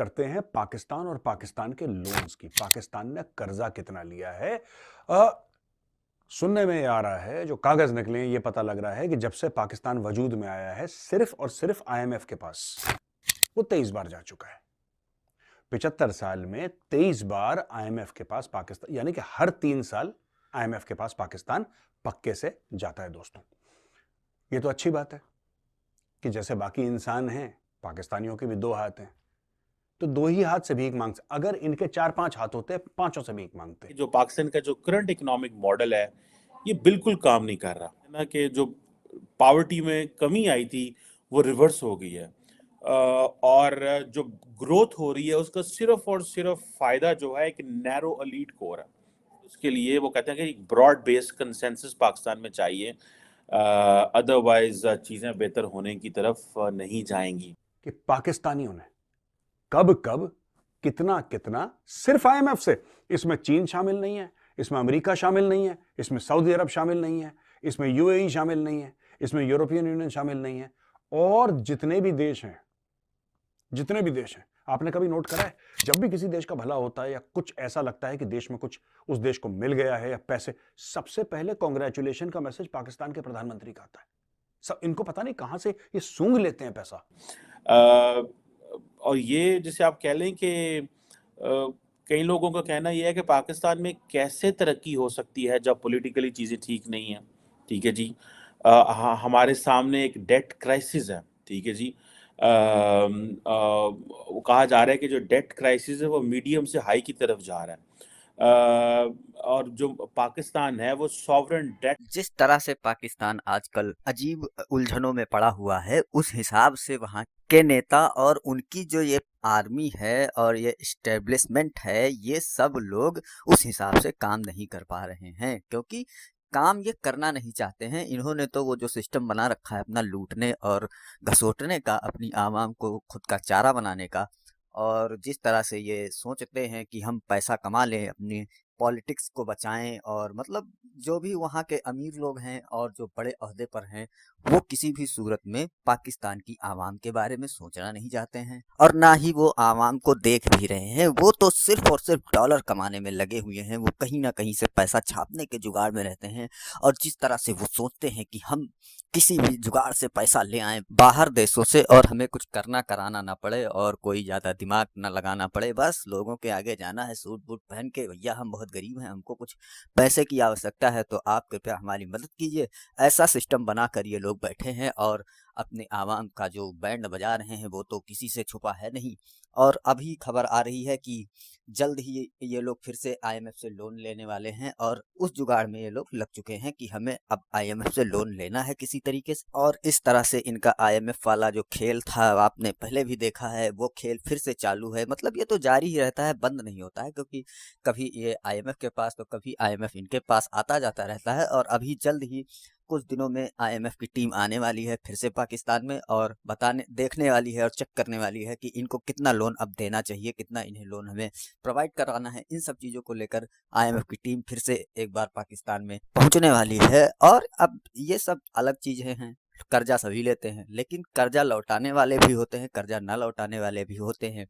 करते हैं पाकिस्तान और पाकिस्तान के लोन्स की। पाकिस्तान ने कर्जा कितना लिया है। सुनने में आ रहा है, जो कागज निकले हैं, ये पता लग रहा है कि जब से पाकिस्तान वजूद में आया है, सिर्फ और सिर्फ आईएमएफ के पास वो 23 बार जा चुका है। 75 साल में 23 बार आईएमएफ के पास पाकिस्तान, यानी कि हर 3 साल आईएमएफ के पास पाकिस्तान पक्के से जाता है। दोस्तों, ये तो अच्छी बात है कि जैसे बाकी इंसान हैं, पाकिस्तानियों के भी 2 हाथ हैं, तो 2 ही हाथ से भीख मांग। अगर इनके 4-5 हाथ होते, पांचों से भीख मांगते। जो पाकिस्तान का जो करंट इकोनॉमिक मॉडल है, ये बिल्कुल काम नहीं कर रहा है ना, कि जो पावर्टी में कमी आई थी वो रिवर्स हो गई है। और जो ग्रोथ हो रही है उसका सिर्फ और सिर्फ फायदा जो है एक नैरो एलीट को हो रहा है। उसके लिए वो कहते हैं कि एक ब्रॉड बेस्ड कंसेंसस पाकिस्तान में चाहिए, अदरवाइज चीजें बेहतर होने की तरफ नहीं जाएंगी। कि पाकिस्तानियों ने कब कब कितना कितना, सिर्फ आईएमएफ से, इसमें चीन शामिल नहीं है, इसमें अमेरिका शामिल नहीं है, इसमें सऊदी अरब शामिल नहीं है, इसमें यूएई शामिल नहीं है, इसमें यूरोपियन यूनियन शामिल नहीं है, और जितने भी देश हैं, जितने भी देश हैं, आपने कभी नोट करा है, जब भी किसी देश का भला होता है या कुछ ऐसा लगता है कि देश में कुछ उस देश को मिल गया है या पैसे, सबसे पहले कांग्रेचुलेशन का मैसेज पाकिस्तान के प्रधानमंत्री का आता है। सब इनको पता नहीं कहां से ये सूंघ लेते हैं पैसा। और ये जैसे आप कह लें कि कई लोगों का कहना यह है कि पाकिस्तान में कैसे तरक्की हो सकती है जब पॉलिटिकली चीज़ें ठीक नहीं हैं। ठीक है जी। हमारे सामने एक डेट क्राइसिस है। ठीक है जी। वो कहा जा रहा है कि जो डेट क्राइसिस है वो मीडियम से हाई की तरफ जा रहा है। और जो पाकिस्तान है वो सॉवरेन डेट, जिस तरह से पाकिस्तान आजकल अजीब उलझनों में पड़ा हुआ है, उस हिसाब से वहाँ के नेता और उनकी जो ये आर्मी है और ये इस्टेब्लिशमेंट है, ये सब लोग उस हिसाब से काम नहीं कर पा रहे हैं, क्योंकि काम ये करना नहीं चाहते हैं। इन्होंने तो वो जो सिस्टम बना रखा है अपना लूटने और घसोटने का, अपनी आवाम को खुद का चारा बनाने का, और जिस तरह से ये सोचते हैं कि हम पैसा कमा लें, अपनी पॉलिटिक्स को बचाएं, और मतलब जो भी वहाँ के अमीर लोग हैं और जो बड़े ओहदे पर हैं, वो किसी भी सूरत में पाकिस्तान की आवाम के बारे में सोचना नहीं चाहते हैं, और ना ही वो आवाम को देख भी रहे हैं। वो तो सिर्फ और सिर्फ डॉलर कमाने में लगे हुए हैं। वो कहीं ना कहीं से पैसा छापने के जुगाड़ में रहते हैं, और जिस तरह से वो सोचते हैं कि हम किसी भी जुगाड़ से पैसा ले आएं बाहर देशों से, और हमें कुछ करना कराना ना पड़े और कोई ज़्यादा दिमाग ना लगाना पड़े, बस लोगों के आगे जाना है सूट बूट पहन के, भैया हम बहुत गरीब हैं, हमको कुछ पैसे की आवश्यकता है तो आप कृपया हमारी मदद कीजिए। ऐसा सिस्टम बना कर ये लोग बैठे हैं, और अपने आवाम का जो बैंड बजा रहे हैं वो तो किसी से छुपा है नहीं। और अभी खबर आ रही है कि जल्द ही ये लोग फिर से आईएमएफ से लोन लेने वाले हैं, और उस जुगाड़ में ये लोग लग चुके हैं कि हमें अब आईएमएफ से लोन लेना है किसी तरीके से। और इस तरह से इनका आईएमएफ वाला जो खेल था, आपने पहले भी देखा है, वो खेल फिर से चालू है। मतलब ये तो जारी ही रहता है, बंद नहीं होता है, क्योंकि कभी ये आईएमएफ के पास तो कभी आईएमएफ इनके पास आता जाता रहता है। और अभी जल्द ही कुछ दिनों में आईएमएफ की टीम आने वाली है फिर से पाकिस्तान में, और देखने वाली है और चेक करने वाली है कि इनको कितना लोन अब देना चाहिए, कितना इन्हें लोन हमें प्रोवाइड करवाना है। इन सब चीज़ों को लेकर आईएमएफ की टीम फिर से एक बार पाकिस्तान में पहुंचने वाली है। और अब ये सब अलग चीज़ें हैं। कर्जा सभी लेते हैं, लेकिन कर्जा लौटाने वाले भी होते हैं, कर्जा ना लौटाने वाले भी होते हैं।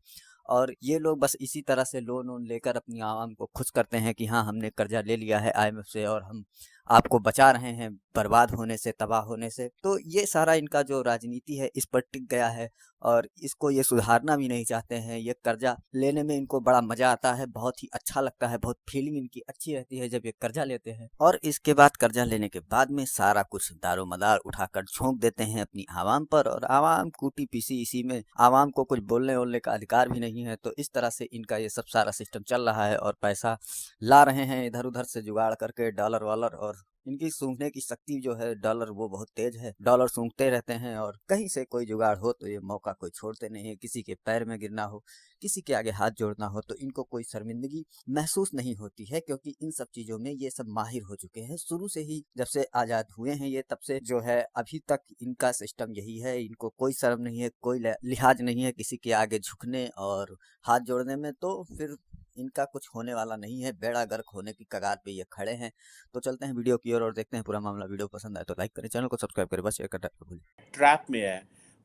और ये लोग बस इसी तरह से लोन वोन लेकर अपनी आवाम को खुश करते हैं कि हाँ, हमने कर्जा ले लिया है आईएमएफ से और हम आपको बचा रहे हैं बर्बाद होने से, तबाह होने से। तो ये सारा इनका जो राजनीति है इस पर टिक गया है, और इसको ये सुधारना भी नहीं चाहते हैं। ये कर्जा लेने में इनको बड़ा मजा आता है, बहुत ही अच्छा लगता है, बहुत फीलिंग इनकी अच्छी रहती है जब ये कर्जा लेते हैं। और इसके बाद कर्जा लेने के बाद में सारा कुछ दारोमदार उठाकर झोंक देते हैं अपनी आवाम पर, और आवाम कूटी पीसी इसी में, आवाम को कुछ बोलने वोलने का अधिकार भी नहीं है। तो इस तरह से इनका ये सब सारा सिस्टम चल रहा है, और पैसा ला रहे हैं इधर उधर से जुगाड़ करके, डॉलर वॉलर। और इनकी सूंघने की शक्ति जो है डॉलर, वो बहुत तेज है। डॉलर सूंघते रहते हैं, और कहीं से कोई जुगाड़ हो तो ये मौका कोई छोड़ते नहीं है। किसी के पैर में गिरना हो, किसी के आगे हाथ जोड़ना हो, तो इनको कोई शर्मिंदगी महसूस नहीं होती है, क्योंकि इन सब चीजों में ये सब माहिर हो चुके हैं शुरू से ही। जब से आजाद हुए हैं ये, तब से जो है अभी तक इनका सिस्टम यही है। इनको कोई शर्म नहीं है, कोई लिहाज नहीं है किसी के आगे झुकने और हाथ जोड़ने में। तो फिर इनका कुछ होने वाला नहीं है, बेड़ा गर्क होने की कगार पे ये खड़े हैं। तो चलते हैं वीडियो की ओर और देखते हैं पूरा मामला। वीडियो पसंद आए तो लाइक करें, चैनल को सब्सक्राइब करें, बस शेयर करना मत भूलिए। ट्रैप में है,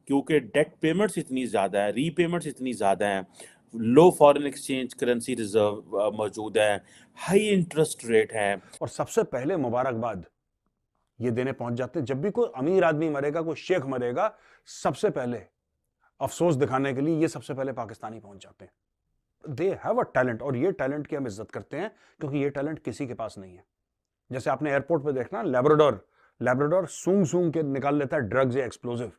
क्योंकि डेट पेमेंट्स इतनी ज़्यादा है, रीपेमेंट्स इतनी ज़्यादा हैं। लो फॉरेन एक्सचेंज करेंसी रिजर्व मौजूद है, हाई इंटरेस्ट रेट है। और सबसे पहले मुबारकबाद ये देने पहुंच जाते हैं। जब भी कोई अमीर आदमी मरेगा, कोई शेख मरेगा, सबसे पहले अफसोस दिखाने के लिए ये सबसे पहले पाकिस्तानी पहुंच जाते हैं। दे हैव अ टैलेंट, और ये टैलेंट की हम इज्जत करते हैं क्योंकि ये टैलेंट किसी के पास नहीं है। जैसे आपने एयरपोर्ट पे देखना, लैब्राडोर लैब्राडोर सूंघ सूंघ के निकाल लेता है ड्रग्स या एक्सप्लोजिव।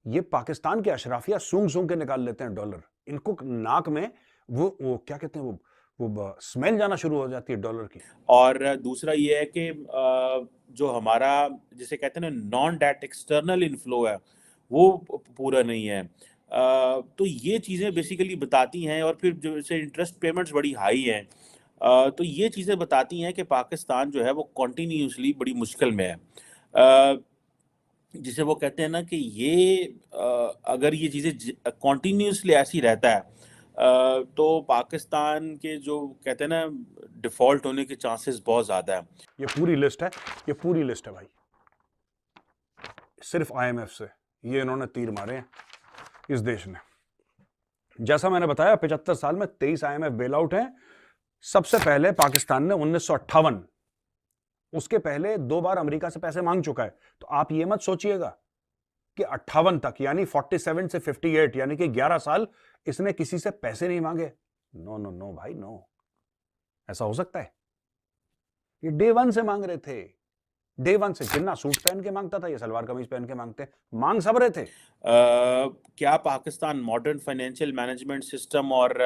ये पाकिस्तान के अशराफिया सूंघ सूंघ के निकाल लेते हैं डॉलर। इनको नाक में वो क्या कहते हैं, वो स्मेल जाना शुरू हो जाती है डॉलर की। और दूसरा ये है कि जो हमारा जिसे कहते हैं ना नॉन डेट एक्सटर्नल इनफ्लो है वो पूरा नहीं है। तो ये चीज़ें बेसिकली बताती हैं, और फिर जैसे इंटरेस्ट पेमेंट्स बड़ी हाई हैं, तो ये चीज़ें बताती हैं कि पाकिस्तान जो है वो कॉन्टीन्यूसली बड़ी मुश्किल में है। जिसे वो कहते हैं ना कि ये अगर ये चीज़ें कॉन्टीन्यूसली ऐसी रहता है तो पाकिस्तान के जो कहते हैं ना डिफ़ॉल्ट होने के चांसेस बहुत ज़्यादा है। ये पूरी लिस्ट है, ये पूरी लिस्ट है भाई, सिर्फ आईएमएफ से ये इन्होंने तीर मारे हैं इस देश ने। जैसा मैंने बताया 75 साल में 23 आईएमएफ बेल आउट हैं। सबसे पहले पाकिस्तान ने 1958, उसके पहले 2 बार अमेरिका से पैसे मांग चुका है। तो आप ये मत सोचिएगा कि 58 तक यानी 47 से 58 यानी कि 11 साल इसने किसी से पैसे नहीं मांगे। नो नो नो भाई नो, ऐसा हो सकता है? ये डे 1 से मांग रहे थे, डे 1 से। जिन्ना सूट पहन के मांगता था, ये सलवार कमीज पहन के मांगते, मांग सब रहे थे। क्या Pakistan modern financial management system और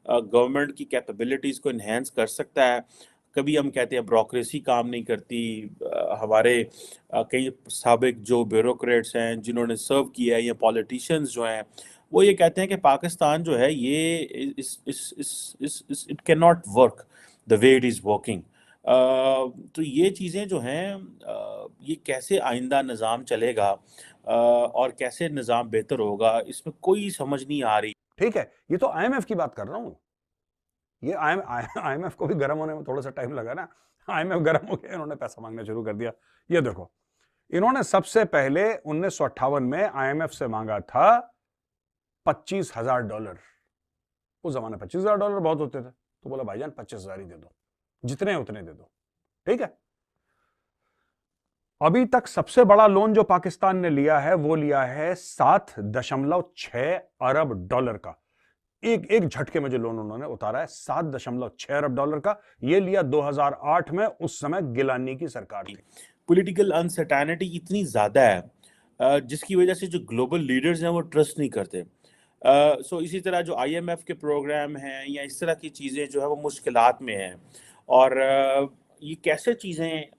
गवर्नमेंट की कैपेबिलिटीज को इन्हेंस कर सकता है? कभी हम कहते हैं ब्रोक्रेसी काम नहीं करती। हमारे कई साबिक जो ब्यूरोक्रेट्स हैं जिन्होंने सर्व किया है, या पॉलिटिशियंस जो हैं, वो ये कहते हैं कि पाकिस्तान जो है ये it can not work the way it is working. तो ये चीज़ें जो हैं ये कैसे आइंदा निज़ाम चलेगा और कैसे निज़ाम बेहतर होगा, इसमें कोई समझ नहीं आ रही। ठीक है, ये तो आईएमएफ की बात कर रहा हूं। ये आईएमएफ को भी गर्म होने में थोड़ा सा टाइम लगा ना। आईएमएफ गर्म हो गया, इन्होंने पैसा मांगना शुरू कर दिया। ये देखो, इन्होंने सबसे पहले 1958 में आईएमएफ से मांगा था $25,000। उस जमाने $25,000 बहुत होते थे, तो बोला भाईजान 25,000 ही दे दो, जितने उतने दे दो। ठीक है, अभी तक सबसे बड़ा लोन जो पाकिस्तान ने लिया है वो लिया है $7.6 अरब का। एक झटके में जो लोन उन्होंने उतारा है $7.6 अरब का। ये लिया 2008 में, उस समय गिलानी की सरकार थी। पॉलिटिकल अनसर्टेनिटी इतनी ज्यादा है जिसकी वजह से जो ग्लोबल लीडर्स हैं वो ट्रस्ट नहीं करते। सो इसी तरह जो आईएमएफ के प्रोग्राम हैं या इस तरह की चीज़ें जो है वो मुश्किलात में हैं। और ये कैसे चीज़ें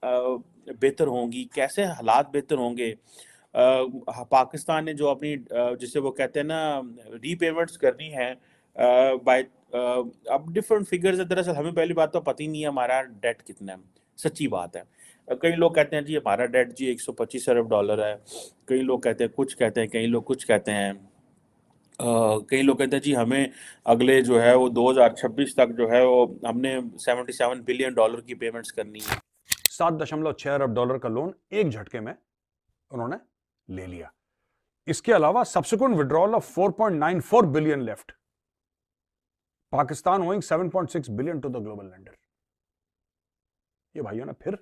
बेहतर होंगी, कैसे हालात बेहतर होंगे? पाकिस्तान ने जो अपनी जिसे वो कहते हैं ना रीपेमेंट्स करनी है बाय, अब डिफरेंट फिगर्स है। दरअसल हमें पहली बात तो पता ही नहीं है हमारा डेट कितना है, सच्ची बात है। कई लोग कहते हैं जी हमारा डेट जी $125 अरब है, कई लोग कहते हैं कुछ कहते हैं, कई लोग कुछ कहते हैं। कई लोग कहते हैं जी हमें अगले जो है वो 2026 तक जो है वो हमने $77 बिलियन की पेमेंट्स करनी है। $7.6 अरब का लोन एक झटके में उन्होंने ले लिया। इसके अलावा subsequent withdrawal of 4.94 billion left, Pakistan owing 7.6 billion to the global lender. ये भाइयों ने फिर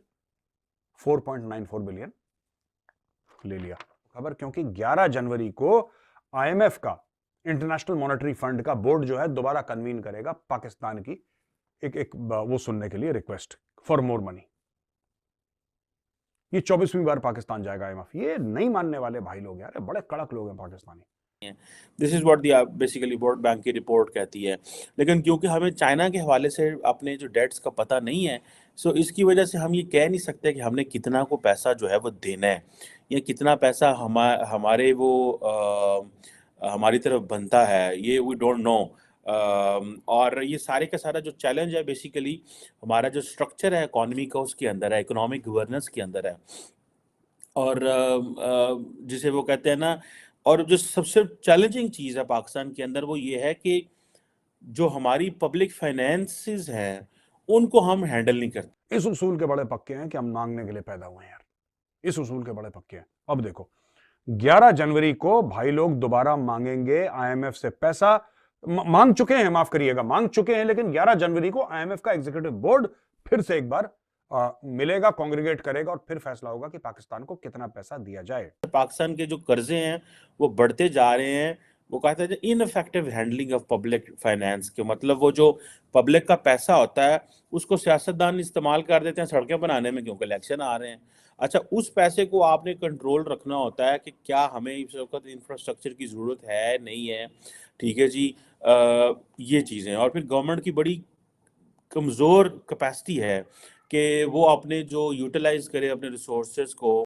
4.94 बिलियन ले लिया। खबर, क्योंकि 11 जनवरी को आईएमएफ का, इंटरनेशनल मॉनेटरी फंड का बोर्ड जो है दोबारा कन्वीन करेगा पाकिस्तान की एक वो सुनने के लिए, रिक्वेस्ट फॉर मोर मनी। ये 24वीं बार पाकिस्तान जाएगा आईएमएफ। ये नहीं मानने वाले भाई लोग यार, बड़े कड़क लोग हैं Pakistani. This is what the basically world bank की रिपोर्ट कहती है। लेकिन क्योंकि हमें चाइना के हवाले से अपने जो डेट्स का पता नहीं है, सो इसकी वजह से हम ये कह नहीं सकते कि हमने कितना को पैसा जो है वो देना है, या कितना पैसा हमारे वो हमारी तरफ बनता है, ये वी डोंट नो। और ये सारे का सारा जो चैलेंज है बेसिकली हमारा जो स्ट्रक्चर है इकोनॉमी का उसके अंदर है, इकोनॉमिक गवर्नेंस के अंदर है। और जिसे वो कहते हैं ना, और जो सबसे चैलेंजिंग चीज़ है पाकिस्तान के अंदर वो ये है कि जो हमारी पब्लिक फाइनेंसेस हैं उनको हम हैंडल नहीं करते। इस उसूल के बड़े पक्के हैं कि हम मांगने के लिए पैदा हुए हैं यार, इस उसूल के बड़े पक्के हैं। अब देखो 11 जनवरी को भाई लोग दोबारा मांगेंगे आईएमएफ से पैसा। मांग चुके हैं, माफ करिएगा, मांग चुके हैं, लेकिन 11 जनवरी को आईएमएफ का एग्जीक्यूटिव बोर्ड फिर से एक बार मिलेगा, कांग्रीगेट करेगा और फिर फैसला होगा कि पाकिस्तान को कितना पैसा दिया जाए। पाकिस्तान के जो कर्जे हैं वो बढ़ते जा रहे हैं। वो कहते हैं ineffective handling of public finance के मतलब वो जो पब्लिक का पैसा होता है उसको सियासतदान इस्तेमाल कर देते हैं सड़कें बनाने में, क्योंकि इलेक्शन आ रहे हैं। अच्छा, उस पैसे को आपने कंट्रोल रखना होता है कि क्या हमें इस वक्त इंफ्रास्ट्रक्चर की ज़रूरत है, नहीं है, ठीक है जी। ये चीज़ें, और फिर गवर्नमेंट की बड़ी कमज़ोर कैपेसिटी है कि वो अपने जो यूटिलाइज करे अपने रिसोर्सेज को